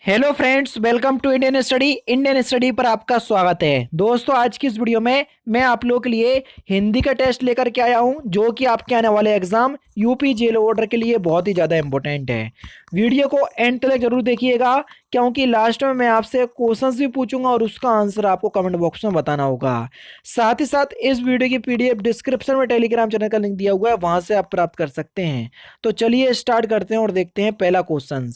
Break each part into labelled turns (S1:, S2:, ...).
S1: Hello friends, welcome to Indian study पर आपका स्वागत है। दोस्तों, आज की इस वीडियो में मैं आप लोगों के लिए हिंदी का टेस्ट लेकर के आया हूं, जो कि आपके आने वाले एग्जाम यूपी जेल ऑर्डर के लिए बहुत ही ज़्यादा इंपॉर्टेंट है। वीडियो को एंड तक जरूर देखिएगा, क्योंकि लास्ट में मैं आपसे क्वेश्चंस भी पूछूंगा और उसका आंसर आपको कमेंट बॉक्स में बताना होगा। साथ ही साथ इस वीडियो की पीडीएफ डिस्क्रिप्शन में टेलीग्राम चैनल का लिंक दिया हुआ है, वहां से आप प्राप्त कर सकते हैं। तो चलिए स्टार्ट करते हैं और देखते हैं पहला क्वेश्चन।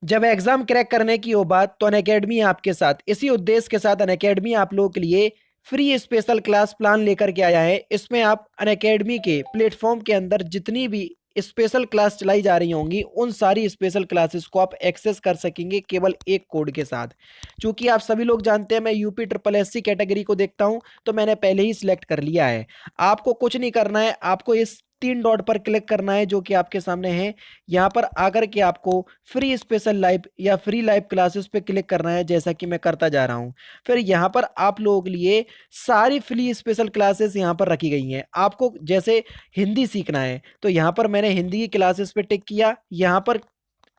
S1: जब एग्जाम क्रैक करने की हो बात, तो अनअकैडमी आपके साथ इसी उद्देश्य के साथ अनअकैडमी आप लोगों के लिए फ्री स्पेशल क्लास प्लान लेकर के आया है। इसमें आप अनअकैडमी के प्लेटफॉर्म के अंदर जितनी भी स्पेशल क्लास चलाई जा रही होंगी, उन सारी स्पेशल क्लासेस को आप एक्सेस कर सकेंगे केवल एक कोड के साथ। क्योंकि आप सभी लोग जानते हैं, मैं UP triple S C category को देखता हूं, तो मैंने पहले ही सिलेक्ट कर लिया है। आपको कुछ नहीं करना है, आपको इस 3 डॉट पर क्लिक करना है जो कि आपके सामने है। यहाँ पर आकर के आपको फ्री स्पेशल लाइव या फ्री लाइव क्लासेस पे क्लिक करना है, जैसा कि मैं करता जा रहा हूँ। फिर यहाँ पर आप लोगों के लिए सारी फ्री स्पेशल क्लासेस यहाँ पर रखी गई हैं। आपको जैसे हिंदी सीखना है, तो यहाँ पर मैंने हिंदी की क्लासेस पे टिक किया। यहाँ पर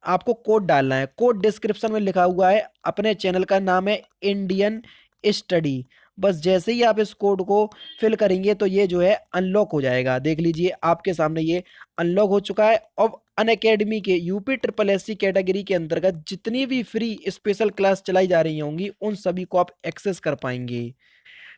S1: आपको कोड डालना है, कोड डिस्क्रिप्शन में लिखा हुआ है। अपने चैनल का नाम है इंडियन स्टडी। बस जैसे ही आप इस कोड को फिल करेंगे, तो ये जो है अनलॉक हो जाएगा। देख लीजिए, आपके सामने ये अनलॉक हो चुका है। अब अनअकैडमी के UP triple S C category के अंतर्गत जितनी भी फ्री स्पेशल क्लास चलाई जा रही होंगी, उन सभी को आप एक्सेस कर पाएंगे।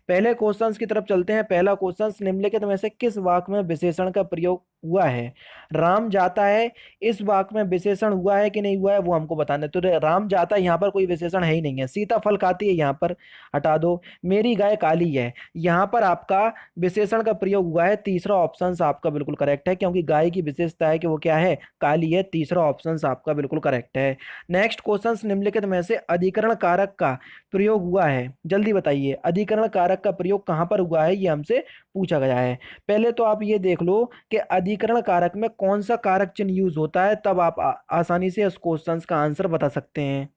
S1: पहले क्वेश्चंस की तरफ चलते हैं। पहला क्वेश्चन, निम्नलिखित में से किस वाक्य में विशेषण का प्रयोग हुआ है? राम जाता है, इस वाक्य में विशेषण हुआ है कि नहीं हुआ है, वो हमको बताना है। तो राम जाता है, यहाँ पर कोई विशेषण है ही नहीं है। सीता फल खाती है, यहाँ पर हटा दो। मेरी गाय काली है, यहाँ पर आपका विशेषण का प्रयोग हुआ है। तीसरा ऑप्शन आपका बिल्कुल करेक्ट है, क्योंकि गाय की विशेषता है कि वो क्या है, काली है। तीसरा ऑप्शन आपका बिल्कुल करेक्ट है। नेक्स्ट क्वेश्चन, निम्नलिखित में से अधिकरण कारक का प्रयोग हुआ है? जल्दी बताइए, अधिकरण कारक का प्रयोग कहां पर हुआ है, ये हमसे पूछा गया है। पहले तो आप ये देख लो कि अधिकरण कारक में कौन सा कारक चिन्ह यूज होता है, तब आप आसानी से इस क्वेश्चन का आंसर बता सकते हैं।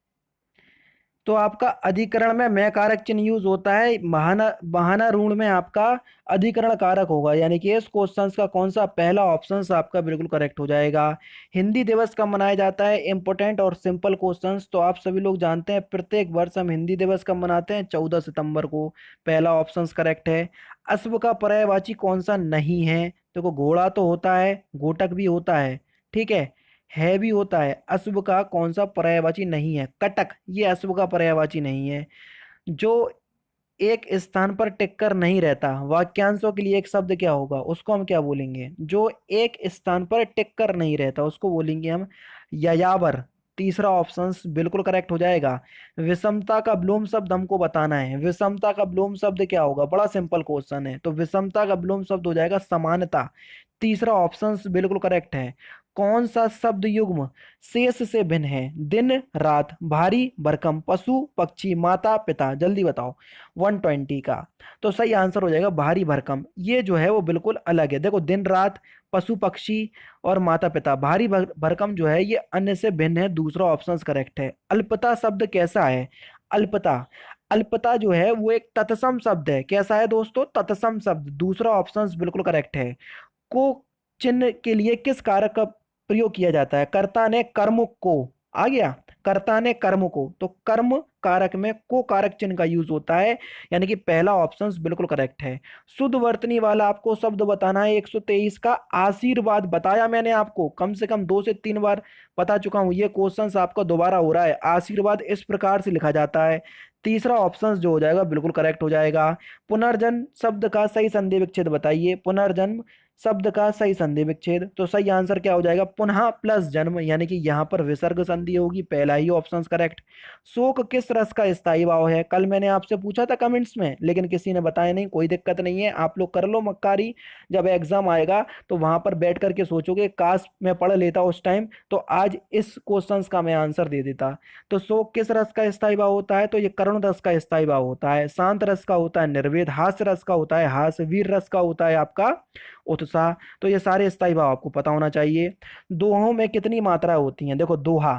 S1: तो आपका अधिकरण में मैं कारक चिन्ह यूज होता है। बहाना बहाना ऋण में आपका अधिकरण कारक होगा, यानी कि इस क्वेश्चन का कौन सा पहला ऑप्शन आपका बिल्कुल करेक्ट हो जाएगा। हिंदी दिवस कब मनाया जाता है? इंपॉर्टेंट और सिंपल क्वेश्चंस तो आप सभी लोग जानते हैं, प्रत्येक वर्ष हम हिंदी दिवस कब मनाते हैं? 14 सितंबर को। पहला ऑप्शन करेक्ट है। अश्व का पर्यायवाची कौन सा नहीं है? देखो, घोड़ा तो होता है, घोटक भी होता ठीक है भी होता है। अश्व का कौन सा पर्यायवाची नहीं है? कटक, ये अश्व का पर्यायवाची नहीं है। जो एक स्थान पर टिक कर नहीं रहता, वाक्यांशों के लिए एक शब्द क्या होगा, उसको हम क्या बोलेंगे? जो एक स्थान पर टिक कर नहीं रहता, उसको बोलेंगे हम यायावर। तीसरा ऑप्शन बिल्कुल करेक्ट हो जाएगा। विषमता का विलोम शब्द हमको बताना है। विषमता का विलोम शब्द क्या होगा? बड़ा सिंपल क्वेश्चन है, तो विषमता का विलोम शब्द हो जाएगा समानता। तीसरा ऑप्शन बिल्कुल करेक्ट है। कौन सा शब्द युग्म शेष से भिन्न है? दिन रात, भारी भरकम, पशु पक्षी, माता पिता। जल्दी बताओ। 120 का तो सही आंसर हो जाएगा भारी भरकम। ये जो है वो बिल्कुल अलग है। देखो, दिन रात, पशु पक्षी और माता पिता। भारी भरकम जो है ये अन्य से भिन्न है। दूसरा ऑप्शन करेक्ट है। अल्पता शब्द कैसा है? अल्पता, अल्पता जो है वो एक तत्सम शब्द है। कैसा है दोस्तों? तत्सम शब्द। दूसरा ऑप्शन बिल्कुल करेक्ट है। को चिन्ह के लिए किस कारक का प्रयोग किया जाता है? कर्ता ने कर्म को, आ गया, कर्ता ने कर्म को, तो कर्म कारक में को कारक चिन्ह का यूज होता है, यानी कि पहला ऑप्शन बिल्कुल करेक्ट है। शुद्ध वर्तनी वाला आपको शब्द बताना है। 123 का आशीर्वाद बताया मैंने आपको, कम से कम 2 से 3 बार बता चुका हूं। ये क्वेश्चन आपका दोबारा हो रहा है। आशीर्वाद इस प्रकार से लिखा जाता है। तीसरा ऑप्शन जो हो जाएगा बिल्कुल करेक्ट हो जाएगा। पुनर्जन्म शब्द का सही संधि विच्छेद बताइए। पुनर्जन्म शब्द का सही संधि विच्छेद, तो सही आंसर क्या हो जाएगा? पुनः प्लस जन्म, यानी कि यहाँ पर विसर्ग संधि होगी। पहला ही ऑप्शन करेक्ट। शोक किस रस का स्थायी भाव है? कल मैंने आपसे पूछा था कमेंट्स में, लेकिन किसी ने बताया नहीं। कोई दिक्कत नहीं है, आप लोग कर लो मक्कारी। जब एग्जाम आएगा तो वहां पर बैठ करके सोचोगे, काश मैं पढ़ लेता उस टाइम, तो आज इस क्वेश्चंस का मैं आंसर दे देता। तो शोक किस रस का स्थायी भाव होता है? तो ये करुण रस का स्थायी भाव होता है। शांत रस का होता है निर्वेद। हास्य रस का होता है हास्य। वीर रस का होता है आपका उत्साह। तो ये सारे स्थायी भाव आपको पता होना चाहिए। दोहों में कितनी मात्राएं होती हैं? देखो, दोहा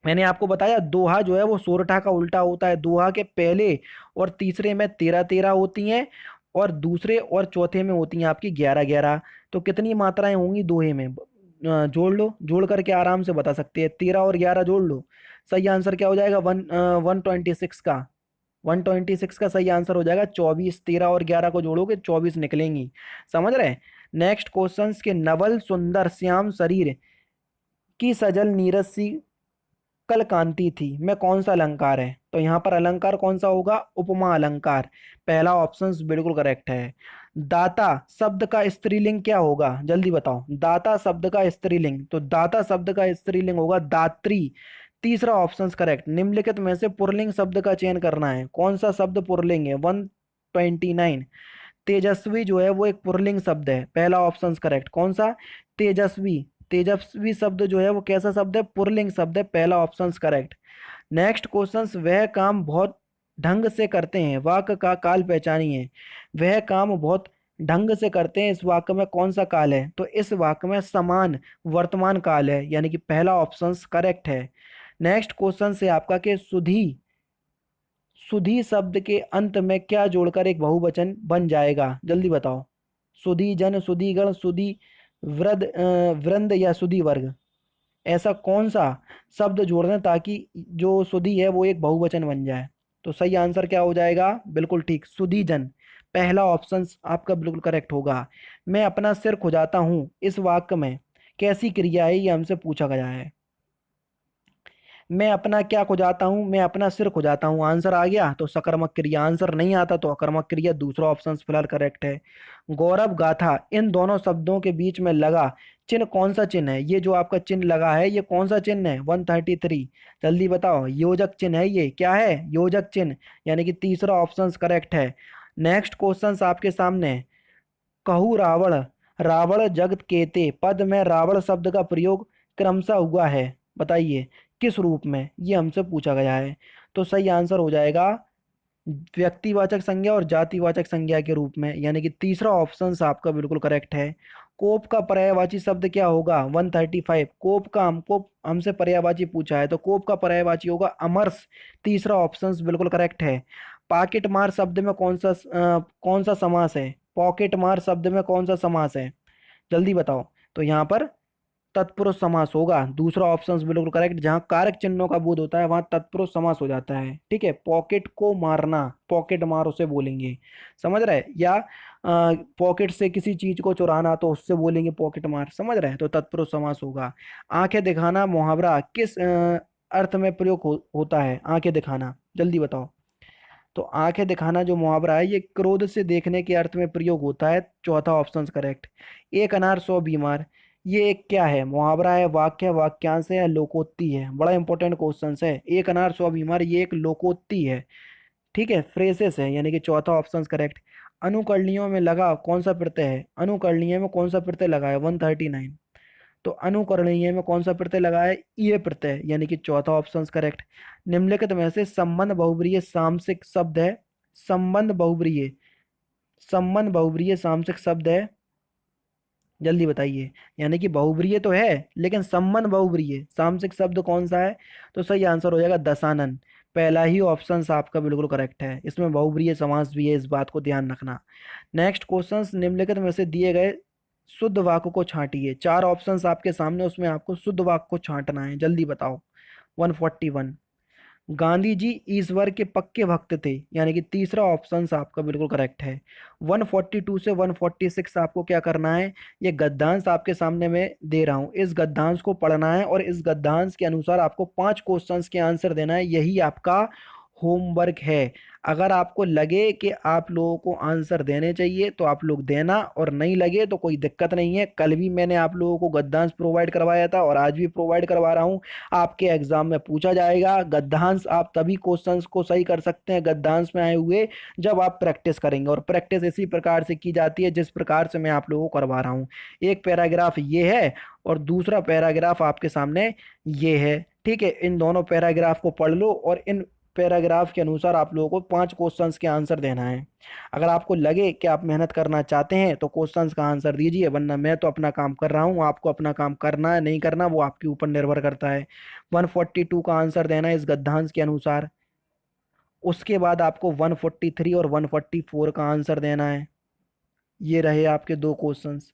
S1: मैंने आपको बताया, दोहा जो है वो सोरठा का उल्टा होता है। दोहा के पहले और तीसरे में 13-13 होती हैं, और दूसरे और चौथे में होती हैं आपकी 11-11। तो कितनी मात्राएं होंगी दोहे में? जोड़ लो, जोड़ करके आराम से बता सकते हैं। 13 और 11 जोड़ लो, सही आंसर क्या हो जाएगा? 126 का, 126 का सही आंसर हो जाएगा 24। 13 और 11 को जोड़ोगे 24 निकलेंगी। समझ रहे? नेक्स्ट क्वेश्चन के नवल सुंदर श्याम शरीर की सजल नीरज सी कल कांति थी में कौन सा अलंकार है? तो यहाँ पर अलंकार कौन सा होगा? उपमा अलंकार। पहला ऑप्शन बिल्कुल करेक्ट है। दाता शब्द का स्त्रीलिंग क्या होगा? जल्दी बताओ। दाता शब्द का स्त्रीलिंग, तो दाता शब्द का स्त्रीलिंग होगा दात्री। तीसरा ऑप्शन करेक्ट। निम्नलिखित में से पुल्लिंग शब्द का चयन करना है। कौन सा शब्द पुल्लिंग है? 129। तेजस्वी जो है वो एक पुल्लिंग शब्द है। पहला ऑप्शन करेक्ट। कौन सा? तेजस्वी। तेजस्वी शब्द जो है वो कैसा शब्द है? पुल्लिंग शब्द है। पहला ऑप्शन करेक्ट। नेक्स्ट क्वेश्चन, वह काम बहुत ढंग से करते हैं, वाक्य का काल पहचानिए। वह काम बहुत ढंग से करते हैं, इस वाक्य में कौन सा काल है? तो इस वाक्य में समान वर्तमान काल है, यानी कि पहला ऑप्शन करेक्ट है। नेक्स्ट क्वेश्चन से आपका कि सुधी, सुधी शब्द के अंत में क्या जोड़कर एक बहुवचन बन जाएगा? जल्दी बताओ। सुधी जन, सुधी गण, सुधी वृंद या सुधी वर्ग, ऐसा कौन सा शब्द जोड़ दें ताकि जो सुधी है वो एक बहुवचन बन जाए? तो सही आंसर क्या हो जाएगा? बिल्कुल ठीक, सुधी जन। पहला ऑप्शन आपका बिल्कुल करेक्ट होगा। मैं अपना सिर खुजाता हूं, इस वाक्य में कैसी क्रिया है ये हमसे पूछा गया है। मैं अपना क्या खुजाता हूं? मैं अपना सिर खुजाता हूं। आंसर आ गया तो सकर्मक क्रिया, आंसर नहीं आता तो अकर्मक क्रिया। दूसरा ऑप्शन फिलहाल करेक्ट है। गौरव गाथा, इन दोनों शब्दों के बीच में लगा चिन्ह कौन सा चिन्ह है? ये जो आपका चिन्ह लगा है ये कौन सा चिन्ह है? 133। जल्दी बताओ। योजक चिन्ह है। ये क्या है? योजक चिन्ह, यानी कि तीसरा ऑप्शन करेक्ट है। नेक्स्ट क्वेश्चन आपके सामने है। कहू रावण, रावण जगत केते पद में रावण शब्द का प्रयोग क्रमशः हुआ है, बताइए किस रूप में? ये हमसे पूछा गया है। तो सही आंसर हो जाएगा व्यक्तिवाचक संज्ञा और जातिवाचक संज्ञा के रूप में, यानी कि तीसरा ऑप्शन आपका बिल्कुल करेक्ट है। कोप का पर्यायवाची शब्द क्या होगा? 135। कोप का हमको हमसे पर्यायवाची पूछा है तो कोप का पर्यायवाची होगा अमरस। तीसरा ऑप्शन बिल्कुल करेक्ट है। पॉकेट मार शब्द में कौन सा समास है? पॉकेट मार शब्द में कौन सा समास है? जल्दी बताओ। तो यहाँ पर तत्पुरुष समास होगा। दूसरा ऑप्शन बिल्कुल करेक्ट। जहां कारक चिन्हों का बोध होता है वहां तत्पुरुष समास हो जाता है। ठीक है, पॉकेट को मारना, पॉकेट मार उसे बोलेंगे। समझ रहे? या पॉकेट से किसी चीज को चुराना तो उससे बोलेंगे पॉकेट मार। समझ रहे? तो तत्पुरुष समास होगा। आंखें दिखाना मुहावरा किस अर्थ में प्रयोग होता है? आंखें दिखाना, जल्दी बताओ। तो आंखें दिखाना जो मुहावरा है ये क्रोध से देखने के अर्थ में प्रयोग होता है। चौथा ऑप्शन करेक्ट। एक अनार 100 बीमार, ये एक क्या है? मुहावरा है, वाक्य है, वाक्यांश है या लोकोक्ति है? बड़ा इंपॉर्टेंट क्वेश्चन है। एक अनार 100 बीमार, ये एक लोकोक्ति है। ठीक है, फ्रेसेस है, यानी कि चौथा ऑप्शन करेक्ट। अनुकरणियों में लगा कौन सा प्रत्यय है? अनुकरणीय में कौन सा प्रत्यय लगा है? 139। तो अनुकरणीय में कौन सा प्रत्यय लगा है? ये प्रत्यय, यानी कि चौथा ऑप्शन करेक्ट। निम्नलिखित में से संबंध बहुब्रीय सामसिक शब्द है। संबंध बहुब्रीय, संबंध बहुब्रीय सामसिक शब्द है, जल्दी बताइए। यानी कि बहुब्रीय तो है लेकिन संबंध बहुब्रीय सामसिक शब्द कौन सा है? तो सही आंसर हो जाएगा दशानन। पहला ही ऑप्शन आपका बिल्कुल करेक्ट है। इसमें बहुब्रीय समास भी है, इस बात को ध्यान रखना। नेक्स्ट क्वेश्चन, निम्नलिखित में से दिए गए शुद्ध वाक्य को छांटिए। चार ऑप्शंस आपके सामने, उसमें आपको शुद्ध वाक्य को छांटना है। जल्दी बताओ। 141। गांधी जी ईश्वर के पक्के भक्त थे, यानी कि तीसरा ऑप्शन आपका बिल्कुल करेक्ट है। 142 से 146 आपको क्या करना है? ये गद्यांश आपके सामने मैं दे रहा हूं, इस गद्यांश को पढ़ना है और इस गद्यांश के अनुसार आपको 5 क्वेश्चंस के आंसर देना है। यही आपका होमवर्क है। अगर आपको लगे कि आप लोगों को आंसर देने चाहिए तो आप लोग देना, और नहीं लगे तो कोई दिक्कत नहीं है। कल भी मैंने आप लोगों को गद्यांश प्रोवाइड करवाया था और आज भी प्रोवाइड करवा रहा हूं। आपके एग्जाम में पूछा जाएगा गद्यांश। आप तभी क्वेश्चंस को सही कर सकते हैं गद्यांश में आए हुए जब आप प्रैक्टिस करेंगे, और प्रैक्टिस इसी प्रकार से की जाती है जिस प्रकार से मैं आप लोगों को करवा रहा हूँ। एक पैराग्राफ ये है और दूसरा पैराग्राफ आपके सामने ये है। ठीक है, इन दोनों पैराग्राफ को पढ़ लो और इन पैराग्राफ के अनुसार आप लोगों को 5 क्वेश्चंस के आंसर देना है। अगर आपको लगे कि आप मेहनत करना चाहते हैं तो क्वेश्चंस का आंसर दीजिए, वरना मैं तो अपना काम कर रहा हूं, आपको अपना काम करना है नहीं करना वो आपके ऊपर निर्भर करता है। 142 का आंसर देना है इस गद्यांश के अनुसार। उसके बाद आपको 143 और 144 का आंसर देना है। ये रहे आपके 2 क्वेश्चंस।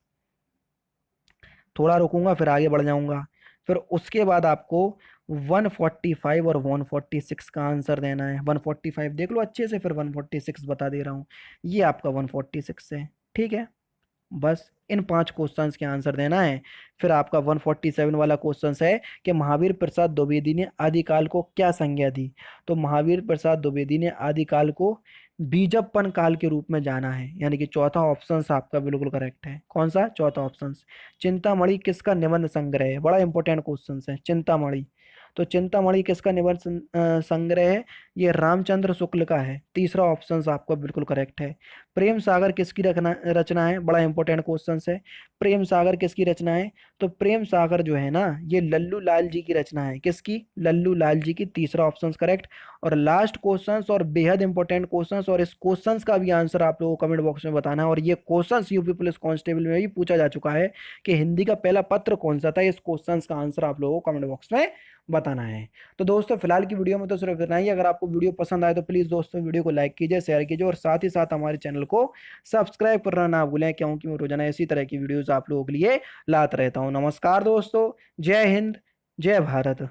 S1: थोड़ा रुकूंगा फिर आगे बढ़ जाऊंगा। फिर उसके बाद आपको 145 और 146 का आंसर देना है। 145 देख लो अच्छे से, फिर 146 बता दे रहा हूँ, ये आपका 146 है। ठीक है, बस इन 5 क्वेश्चंस के आंसर देना है। फिर आपका 147 वाला क्वेश्चन है कि महावीर प्रसाद द्विवेदी ने आदिकाल को क्या संज्ञा दी। तो महावीर प्रसाद द्विवेदी ने आदिकाल को बीजप्पन काल के रूप में जाना है, यानी कि चौथा ऑप्शन आपका बिल्कुल करेक्ट है। कौन सा? चौथा ऑप्शन। चिंतामणि किसका निबंध संग्रह है? बड़ा इंपॉर्टेंट क्वेश्चन है चिंतामणि। तो चिंतामणि किसका निबंध संग्रह है? ये रामचंद्र शुक्ल का है। तीसरा ऑप्शन आपका बिल्कुल करेक्ट है। प्रेम सागर किसकी रचना है? बड़ा इंपॉर्टेंट क्वेश्चन है। प्रेम सागर किसकी रचना है? तो प्रेम सागर जो है ना, ये लल्लू लाल जी की रचना है। किसकी? लल्लू लाल जी की। तीसरा ऑप्शन करेक्ट। और लास्ट क्वेश्चन और बेहद इंपॉर्टेंट क्वेश्चन, और इस क्वेश्चन का भी आंसर आप लोगों को कमेंट बॉक्स में बताना है। और ये क्वेश्चन यूपी पुलिस कांस्टेबल में भी पूछा जा चुका है कि हिंदी का पहला पत्र कौन सा था। इस क्वेश्चन का आंसर आप लोगों को कमेंट बॉक्स में बताना है। तो दोस्तों फिलहाल की वीडियो में तो सिर्फ इतना ही। अगर आपको वीडियो पसंद आए तो प्लीज़ दोस्तों वीडियो को लाइक कीजिए, शेयर कीजिए, और साथ ही साथ हमारे चैनल को सब्सक्राइब करना ना भूलें, क्योंकि मैं रोजाना इसी तरह की वीडियोस आप लोगों के लिए लाता रहता हूं। नमस्कार दोस्तों, जय हिंद, जय भारत।